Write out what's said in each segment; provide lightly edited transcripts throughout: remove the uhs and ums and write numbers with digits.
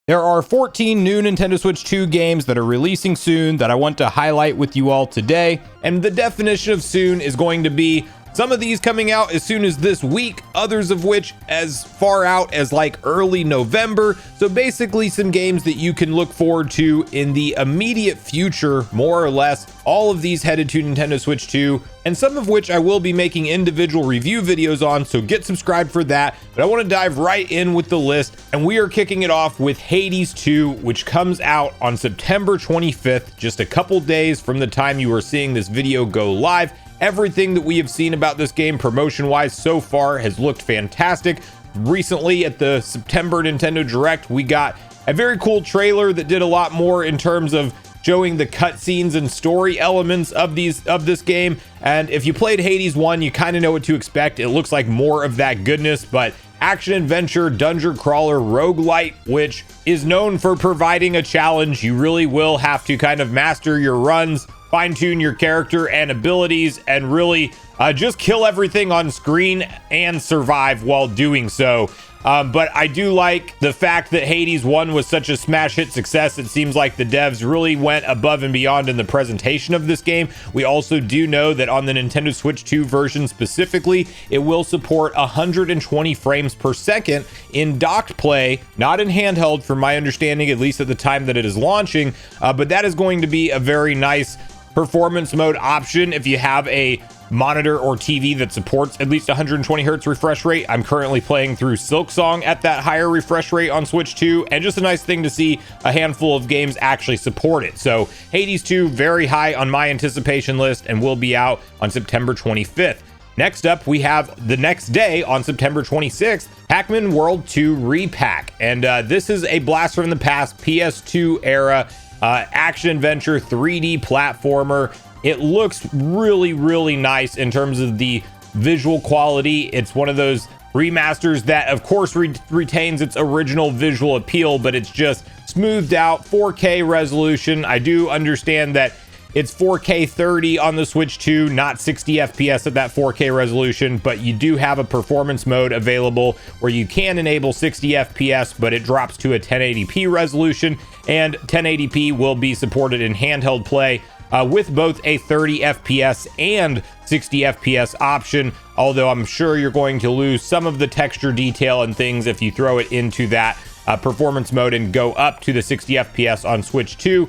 There are 14 new Nintendo Switch 2 games that are releasing soon that I want to highlight with you all today. And the definition of soon is going to be some of these coming out as soon as this week, others of which as far out as like early November. So basically some games that you can look forward to in the immediate future, more or less. All of these headed to Nintendo Switch 2, and some of which I will be making individual review videos on, so get subscribed for that. But I want to dive right in with the list, and we are kicking it off with Hades 2, which comes out on September 25th, just a couple days from the time you are seeing this video go live. Everything that we have seen about this game promotion-wise so far has looked fantastic. Recently at the September Nintendo Direct, we got a very cool trailer that did a lot more in terms of showing the cutscenes and story elements of this game. And if you played Hades 1, you kind of know what to expect. It looks like more of that goodness, but action adventure, dungeon crawler, roguelite, which is known for providing a challenge. You really will have to kind of master your runs, fine-tune your character and abilities, and really just kill everything on screen and survive while doing so. But I do like the fact that Hades 1 was such a smash hit success. It seems like the devs really went above and beyond in the presentation of this game. We also do know that on the Nintendo Switch 2 version specifically, it will support 120 frames per second in docked play, not in handheld from my understanding, at least at the time that it is launching. But that is going to be a very nice performance mode option if you have a monitor or TV that supports at least 120 hertz refresh rate. I'm currently playing through Silksong at that higher refresh rate on Switch 2, and just a nice thing to see a handful of games actually support it. So Hades 2 very high on my anticipation list and will be out on September 25th. Next up, we have the next day on September 26th, Pac-Man World 2 Re-Pac. And this is a blast from the past PS2 era action adventure 3D platformer. It looks really, really nice in terms of the visual quality. It's one of those remasters that of course retains its original visual appeal, but it's just smoothed out 4K resolution. I do understand that it's 4K 30 on the Switch 2, not 60 FPS at that 4K resolution, but you do have a performance mode available where you can enable 60 FPS, but it drops to a 1080p resolution, and 1080p will be supported in handheld play with both a 30 FPS and 60 FPS option, although I'm sure you're going to lose some of the texture detail and things if you throw it into that performance mode and go up to the 60 FPS on Switch 2.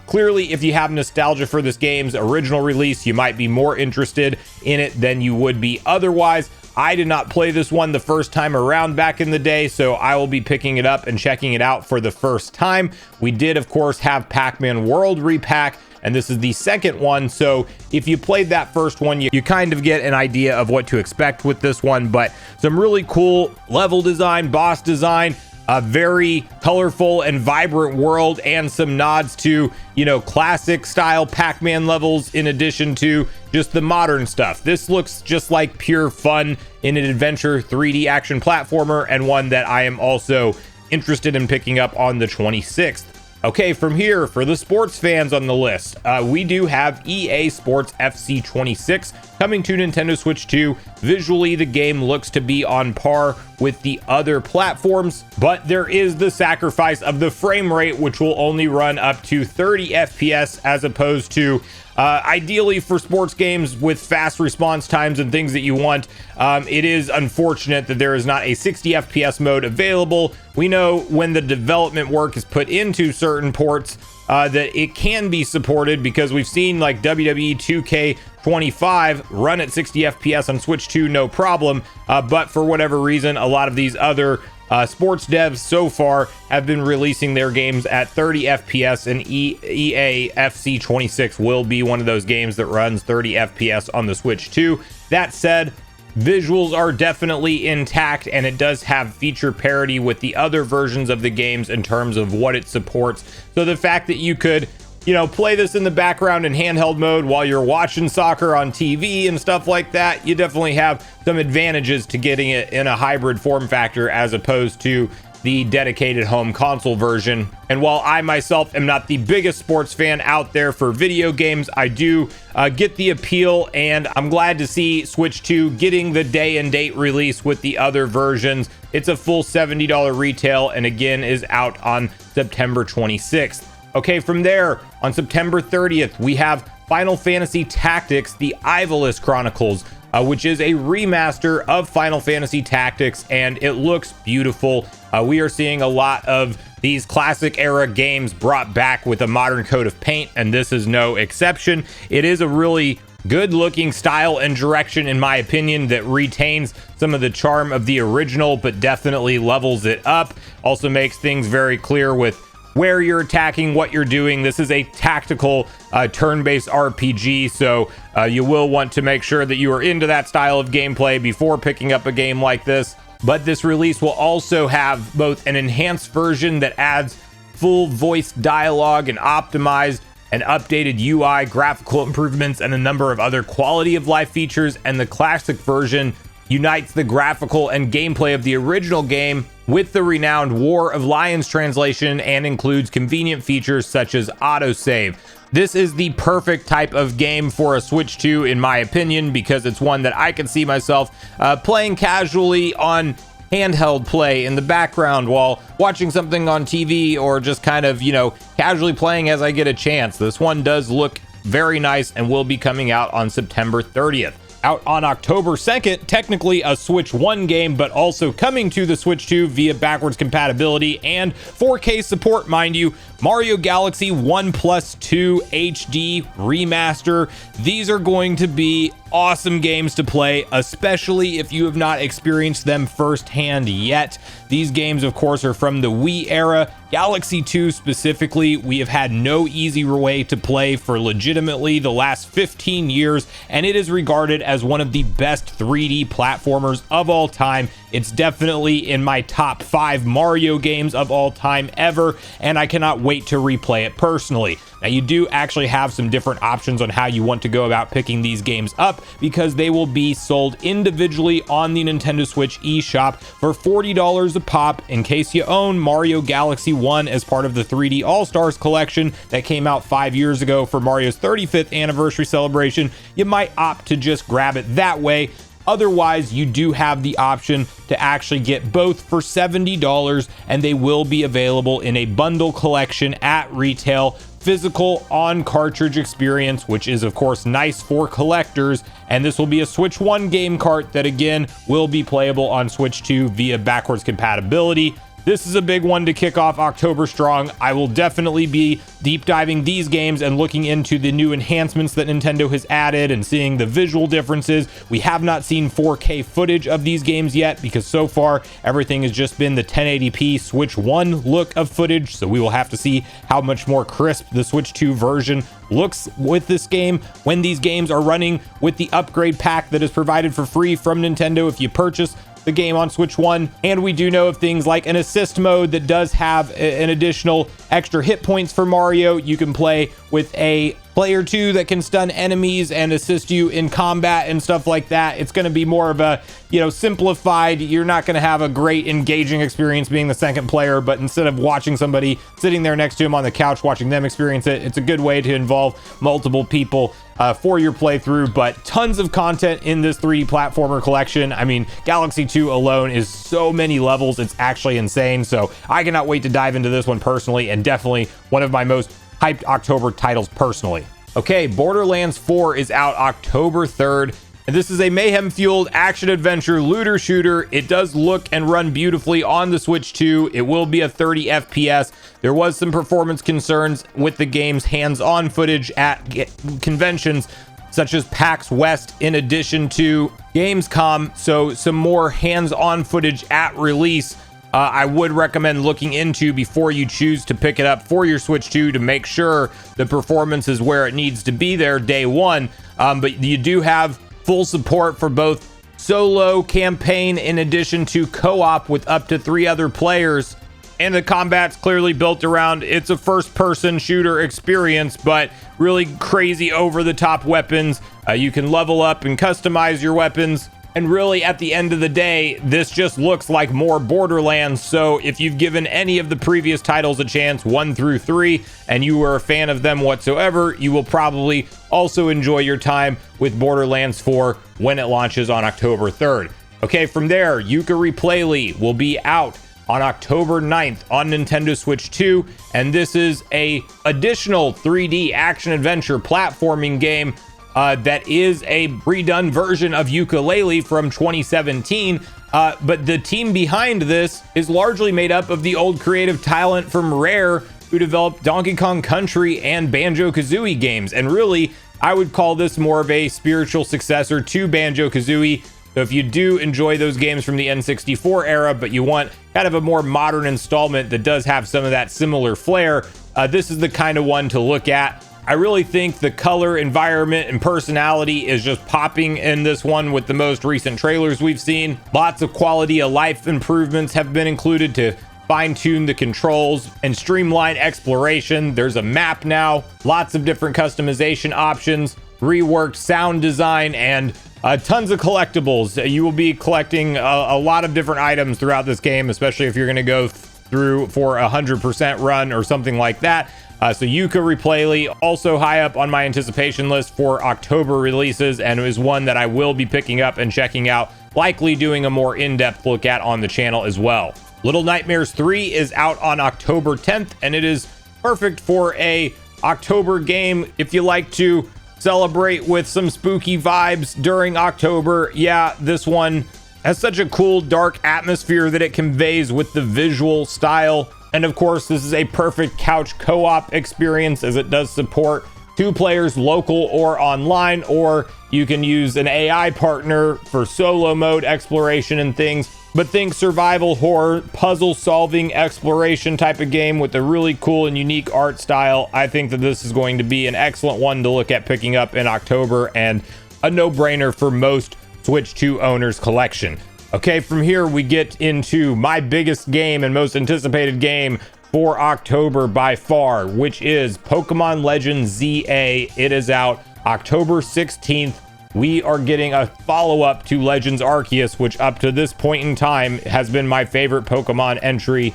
Clearly, if you have nostalgia for this game's original release, you might be more interested in it than you would be otherwise. I did not play this one the first time around back in the day, so I will be picking it up and checking it out for the first time. We did, of course, have Pac-Man World Re-Pac, and this is the second one, so if you played that first one, you kind of get an idea of what to expect with this one. But some really cool level design, boss design, a very colorful and vibrant world, and some nods to, you know, classic style Pac-Man levels in addition to just the modern stuff. This looks just like pure fun in an adventure 3D action platformer, and one that I am also interested in picking up on the 26th. Okay, from here, for the sports fans on the list, we do have EA Sports FC 26 coming to Nintendo Switch 2. Visually, the game looks to be on par with the other platforms, but there is the sacrifice of the frame rate, which will only run up to 30 FPS as opposed to ideally for sports games with fast response times and things that you want. It is unfortunate that there is not a 60 FPS mode available. We know when the development work is put into certain ports that it can be supported, because we've seen like WWE 2K25 run at 60 FPS on Switch 2 no problem, but for whatever reason a lot of these other sports devs so far have been releasing their games at 30 FPS, and EA FC 26 will be one of those games that runs 30 FPS on the Switch 2. That said, visuals are definitely intact, and it does have feature parity with the other versions of the games in terms of what it supports. So the fact that you could, you know, play this in the background in handheld mode while you're watching soccer on TV and stuff like that, you definitely have some advantages to getting it in a hybrid form factor as opposed to the dedicated home console version. And while I myself am not the biggest sports fan out there for video games, I do get the appeal, and I'm glad to see Switch 2 getting the day and date release with the other versions. It's a full $70 retail, and again is out on September 26th. Okay, from there, on September 30th, we have Final Fantasy Tactics, the Ivalice Chronicles, which is a remaster of Final Fantasy Tactics, and it looks beautiful. We are seeing a lot of these classic era games brought back with a modern coat of paint, and this is no exception. It is a really good looking style and direction, in my opinion, that retains some of the charm of the original, but definitely levels it up. Also makes things very clear with where you're attacking, what you're doing. This is a tactical turn-based RPG, so you will want to make sure that you are into that style of gameplay before picking up a game like this. But this release will also have both an enhanced version that adds full voice dialogue and optimized and updated UI, graphical improvements, and a number of other quality of life features, and the classic version unites the graphical and gameplay of the original game with the renowned War of Lions translation and includes convenient features such as autosave. This is the perfect type of game for a Switch 2, in my opinion, because it's one that I can see myself playing casually on handheld play in the background while watching something on TV, or just kind of, casually playing as I get a chance. This one does look very nice and will be coming out on September 30th. Out on October 2nd, technically a Switch 1 game, but also coming to the Switch 2 via backwards compatibility and 4K support, mind you, Mario Galaxy 1+2 HD Remaster. These are going to be awesome games to play, especially if you have not experienced them firsthand yet. These games, of course, are from the Wii era. Galaxy 2 specifically, we have had no easy way to play for legitimately the last 15 years, and it is regarded as one of the best 3D platformers of all time. It's definitely in my top 5 Mario games of all time ever, and I cannot wait to replay it personally. Now, you do actually have some different options on how you want to go about picking these games up, because they will be sold individually on the Nintendo Switch eShop for $40 a pop in case you own Mario Galaxy 1 as part of the 3D All-Stars collection that came out 5 years ago for Mario's 35th anniversary celebration. You might opt to just grab it that way. Otherwise, you do have the option to actually get both for $70, and they will be available in a bundle collection at retail, physical on cartridge experience, which is of course nice for collectors. And this will be a Switch 1 game cart that again will be playable on Switch 2 via backwards compatibility. This is a big one to kick off October strong. I will definitely be deep diving these games and looking into the new enhancements that Nintendo has added and seeing the visual differences. We have not seen 4K footage of these games yet, because so far everything has just been the 1080p Switch 1 look of footage. So we will have to see how much more crisp the Switch 2 version looks with this game when these games are running with the upgrade pack that is provided for free from Nintendo if you purchase the game on Switch 1. And we do know of things like an assist mode that does have an additional extra hit points for Mario. You can play with a player 2 that can stun enemies and assist you in combat and stuff like that. It's going to be more of a, simplified. You're not going to have a great engaging experience being the second player, but instead of watching somebody sitting there next to him on the couch, watching them experience it, it's a good way to involve multiple people for your playthrough. But tons of content in this 3D platformer collection. I mean, Galaxy 2 alone is so many levels, it's actually insane. So I cannot wait to dive into this one personally, and definitely one of my most hyped October titles personally. Okay, Borderlands 4 is out October 3rd. And this is a mayhem-fueled action-adventure looter shooter. It does look and run beautifully on the Switch 2. It will be a 30 FPS. There was some performance concerns with the game's hands-on footage at conventions such as PAX West, in addition to Gamescom. So some more hands-on footage at release I would recommend looking into before you choose to pick it up for your Switch 2 to make sure the performance is where it needs to be there day one. But you do have full support for both solo campaign in addition to co-op with up to 3 other players. And the combat's clearly built around, it's a first-person shooter experience, but really crazy over-the-top weapons. You can level up and customize your weapons. And really, at the end of the day, this just looks like more Borderlands. So if you've given any of the previous titles a chance, 1 through 3, and you were a fan of them whatsoever, you will probably also enjoy your time with Borderlands 4 when it launches on October 3rd. Okay, from there, Yooka Re-Playlee will be out on October 9th on Nintendo Switch 2, and this is a additional 3D action-adventure platforming game that is a redone version of Yooka-Laylee from 2017, but the team behind this is largely made up of the old creative talent from Rare, who developed Donkey Kong Country and Banjo-Kazooie games, and really, I would call this more of a spiritual successor to Banjo-Kazooie. So if you do enjoy those games from the N64 era, but you want kind of a more modern installment that does have some of that similar flair, this is the kind of one to look at. I really think the color, environment, and personality is just popping in this one with the most recent trailers we've seen. Lots of quality of life improvements have been included to fine-tune the controls and streamline exploration. There's a map now, lots of different customization options, reworked sound design, and tons of collectibles. You will be collecting a lot of different items throughout this game, especially if you're going to go through for 100% run or something like that. So Yooka Re-Playlee, also high up on my anticipation list for October releases, and is one that I will be picking up and checking out, likely doing a more in-depth look at on the channel as well. Little Nightmares 3 is out on October 10th, and it is perfect for a October game if you like to celebrate with some spooky vibes during October. Yeah, this one has such a cool dark atmosphere that it conveys with the visual style. And of course, this is a perfect couch co-op experience, as it does support 2 players, local or online, or you can use an AI partner for solo mode exploration and things. But think survival horror, puzzle solving exploration type of game with a really cool and unique art style. I think that this is going to be an excellent one to look at picking up in October, and a no-brainer for most Switch 2 owners' collection. Okay, from here we get into my biggest game and most anticipated game for October by far, which is Pokémon Legends ZA. It is out October 16th. We are getting a follow-up to Legends Arceus, which up to this point in time has been my favorite Pokemon entry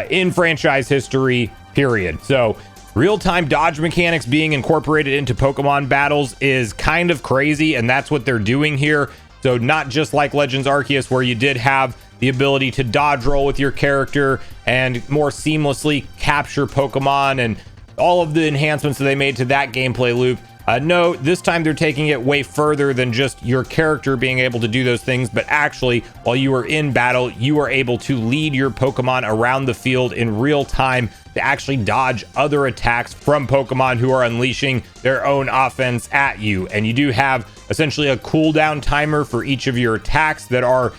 in franchise history, period. So real-time dodge mechanics being incorporated into Pokemon battles is kind of crazy, and that's what they're doing here. So not just like Legends Arceus, where you did have the ability to dodge roll with your character and more seamlessly capture Pokemon and all of the enhancements that they made to that gameplay loop. No, this time they're taking it way further than just your character being able to do those things, but actually, while you are in battle, you are able to lead your Pokemon around the field in real time to actually dodge other attacks from Pokemon who are unleashing their own offense at you. And you do have essentially a cooldown timer for each of your attacks that are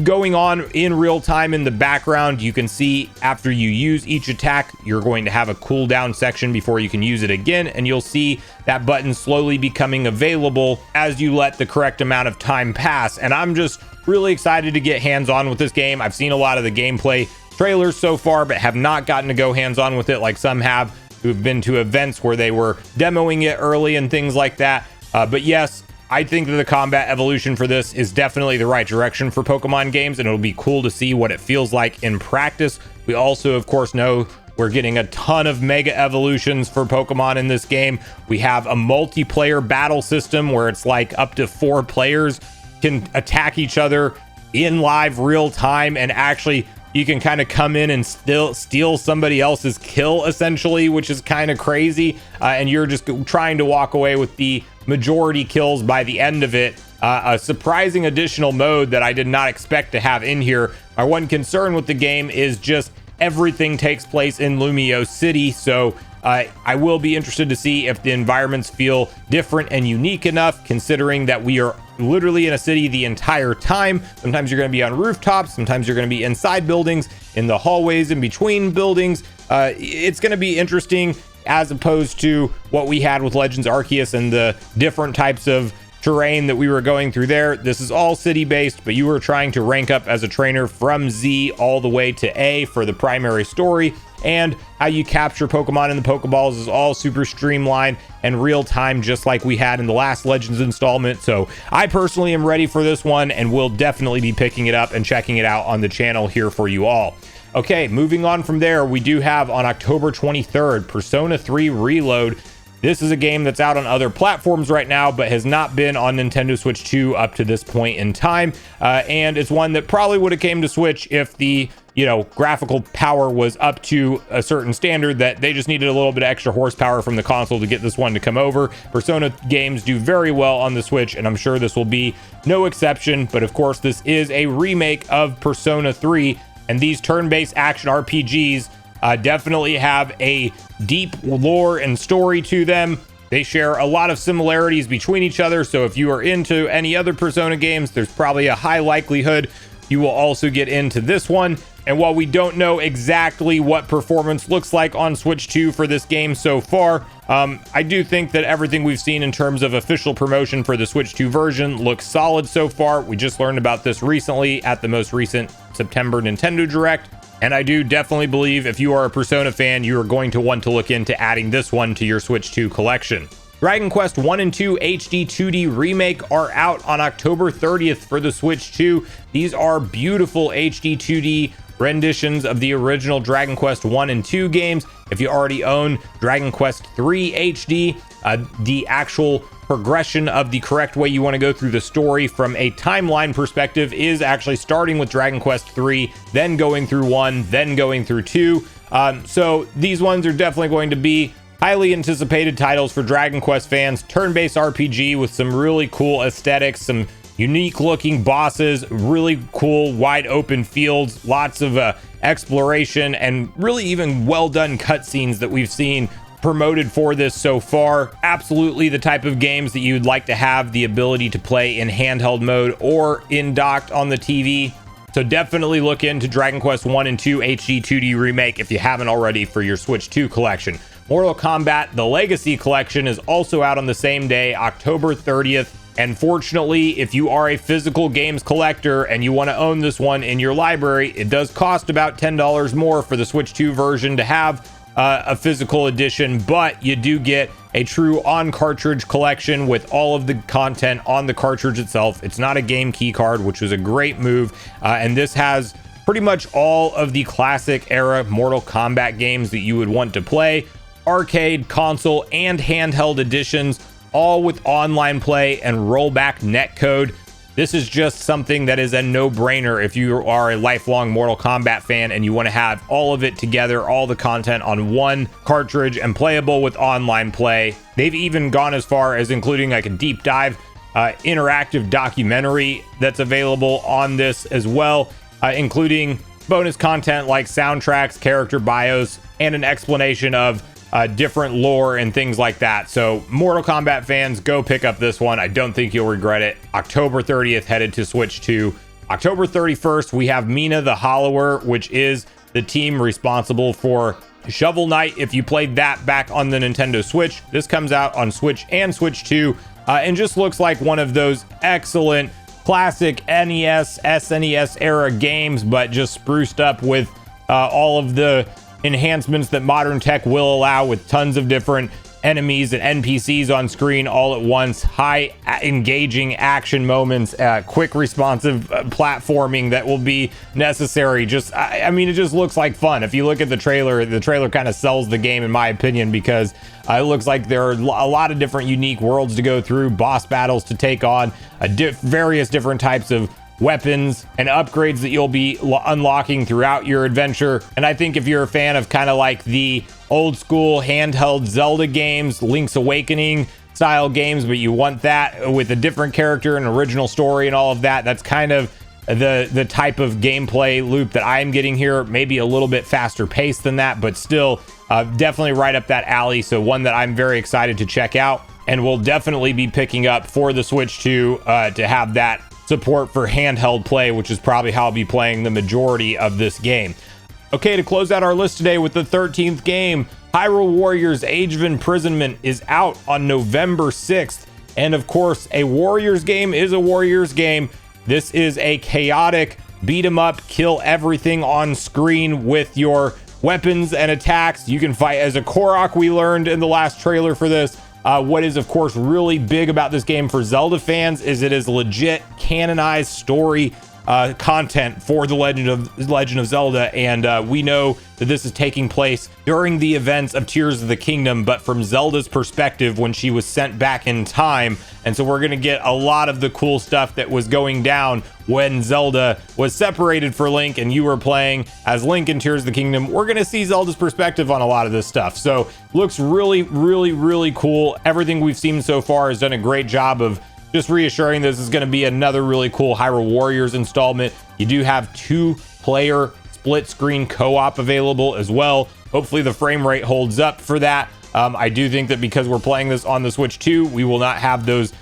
going on in real time in the background. You can see after you use each attack, you're going to have a cooldown section before you can use it again, and you'll see that button slowly becoming available as you let the correct amount of time pass. And I'm just really excited to get hands-on with this game. I've seen a lot of the gameplay trailers so far, but have not gotten to go hands-on with it like some have who've been to events where they were demoing it early and things like that. But yes, I think that the combat evolution for this is definitely the right direction for Pokemon games, and it'll be cool to see what it feels like in practice. We also, of course, know we're getting a ton of mega evolutions for Pokemon in this game. We have a multiplayer battle system where it's like up to 4 players can attack each other in live real time, and actually you can kind of come in and still steal somebody else's kill, essentially, which is kind of crazy. And you're just trying to walk away with the majority kills by the end of it. A surprising additional mode that I did not expect to have in here. My one concern with the game is just everything takes place in Lumio City, so I will be interested to see if the environments feel different and unique enough, considering that we are literally in a city the entire time. Sometimes you're going to be on rooftops, sometimes you're going to be inside buildings, in the hallways in between buildings. It's going to be interesting, as opposed to what we had with Legends Arceus and the different types of terrain that we were going through there. This is all city based, but you were trying to rank up as a trainer from Z all the way to A for the primary story, and how you capture Pokemon in the Pokeballs is all super streamlined and real time, just like we had in the last Legends installment. So I personally am ready for this one, and will definitely be picking it up and checking it out on the channel here for you all. Okay, moving on from there, we do have on October 23rd, Persona 3 Reload. This is a game that's out on other platforms right now, but has not been on Nintendo Switch 2 up to this point in time. And it's one that probably would have came to Switch if the graphical power was up to a certain standard, that they just needed a little bit of extra horsepower from the console to get this one to come over. Persona games do very well on the Switch, and I'm sure this will be no exception. But of course, this is a remake of Persona 3, and these turn-based action RPGs definitely have a deep lore and story to them. They share a lot of similarities between each other, so if you are into any other Persona games, there's probably a high likelihood you will also get into this one. And while we don't know exactly what performance looks like on Switch 2 for this game so far, I do think that everything we've seen in terms of official promotion for the Switch 2 version looks solid so far. We just learned about this recently at the most recent September Nintendo Direct. And I do definitely believe if you are a Persona fan, you are going to want to look into adding this one to your Switch 2 collection. Dragon Quest 1 and 2 HD 2D Remake are out on October 30th for the Switch 2. These are beautiful HD 2D renditions of the original Dragon Quest 1 and 2 games. If you already own Dragon Quest 3 HD, the actual progression of the correct way you want to go through the story from a timeline perspective is actually starting with Dragon Quest 3, then going through 1, then going through 2. So these ones are definitely going to be highly anticipated titles for Dragon Quest fans. Turn-based RPG with some really cool aesthetics, some unique looking bosses, really cool wide open fields, lots of exploration, and really even well done cutscenes that we've seen promoted for this so far. Absolutely the type of games that you'd like to have the ability to play in handheld mode or in docked on the TV. So definitely look into Dragon Quest 1 and 2 HD 2D Remake if you haven't already for your Switch 2 collection. Mortal Kombat The Legacy Collection is also out on the same day, October 30th. And fortunately, if you are a physical games collector and you want to own this one in your library, it does cost about $10 more for the Switch 2 version to have a physical edition, but you do get a true on-cartridge collection with all of the content on the cartridge itself. It's not a game key card, which was a great move. And this has pretty much all of the classic era Mortal Kombat games that you would want to play, arcade, console, and handheld editions, all with online play and rollback netcode. This is just something that is a no-brainer if you are a lifelong Mortal Kombat fan and you want to have all of it together, all the content on one cartridge and playable with online play. They've even gone as far as including like a deep dive interactive documentary that's available on this as well, including bonus content like soundtracks, character bios, and an explanation of different lore and things like that. So Mortal Kombat fans, go pick up this one. I don't think you'll regret it. October 30th headed to Switch 2. October 31st, we have Mina the Hollower, which is the team responsible for Shovel Knight. If you played that back on the Nintendo Switch, this comes out on Switch and Switch 2, and just looks like one of those excellent classic NES, SNES era games, but just spruced up with all of the enhancements that modern tech will allow, with tons of different enemies and NPCs on screen all at once, high engaging action moments, quick responsive platforming that will be necessary. I mean, it just looks like fun. If you look at the trailer kind of sells the game in my opinion, because it looks like there are a lot of different unique worlds to go through, boss battles to take on, various different types of weapons and upgrades that you'll be unlocking throughout your adventure. And I think if you're a fan of kind of like the old school handheld Zelda games, Link's Awakening style games, but you want that with a different character and original story and all of that, that's kind of the type of gameplay loop that I'm getting here. Maybe a little bit faster paced than that, but still definitely right up that alley. So one that I'm very excited to check out, and will definitely be picking up for the Switch 2 to have that support for handheld play, which is probably how I'll be playing the majority of this game. Okay, to close out our list today with the 13th game, Hyrule Warriors Age of Imprisonment is out on November 6th. And of course, a Warriors game is a Warriors game. This is a chaotic beat 'em up, kill everything on screen with your weapons and attacks. You can fight as a Korok, we learned in the last trailer for this. What is, of course, really big about this game for Zelda fans is it is legit canonized story content for the Legend of Zelda, and we know that this is taking place during the events of Tears of the Kingdom, but from Zelda's perspective when she was sent back in time. And so we're gonna get a lot of the cool stuff that was going down when Zelda was separated for Link and you were playing as Link in Tears of the Kingdom. We're gonna see Zelda's perspective on a lot of this stuff. So looks really, really, really cool. Everything we've seen so far has done a great job of just reassuring this is going to be another really cool Hyrule Warriors installment. You do have 2-player split screen co-op available as well. Hopefully the frame rate holds up for that. I do think that because we're playing this on the Switch 2, we will not have those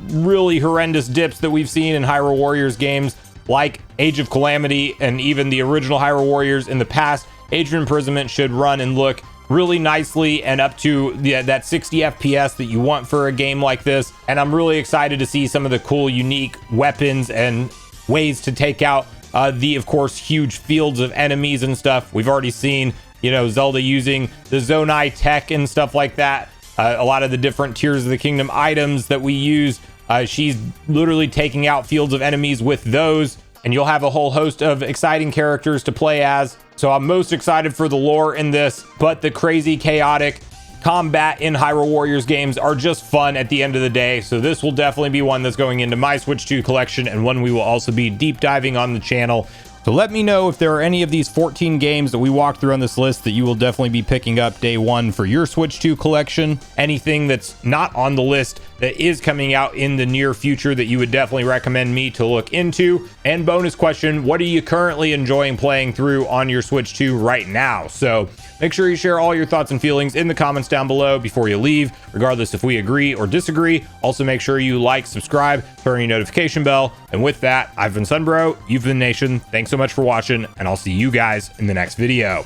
really horrendous dips that we've seen in Hyrule Warriors games like Age of Calamity and even the original Hyrule Warriors in the past. Age of Imprisonment should run and look really nicely and up to that 60 FPS that you want for a game like this. And I'm really excited to see some of the cool, unique weapons and ways to take out of course, huge fields of enemies and stuff. We've already seen, you know, Zelda using the Zonai tech and stuff like that. A lot of the different Tears of the Kingdom items that we use, she's literally taking out fields of enemies with those. And you'll have a whole host of exciting characters to play as. So I'm most excited for the lore in this, but the crazy, chaotic combat in Hyrule Warriors games are just fun at the end of the day. So this will definitely be one that's going into my Switch 2 collection and one we will also be deep diving on the channel. So let me know if there are any of these 14 games that we walked through on this list that you will definitely be picking up day one for your Switch 2 collection. Anything that's not on the list that is coming out in the near future that you would definitely recommend me to look into. And bonus question, what are you currently enjoying playing through on your Switch 2 right now? So make sure you share all your thoughts and feelings in the comments down below before you leave, regardless if we agree or disagree. Also make sure you like, subscribe, turn your notification bell. And with that, I've been Sunbro, you've been Nation. Thanks so much for watching, and I'll see you guys in the next video.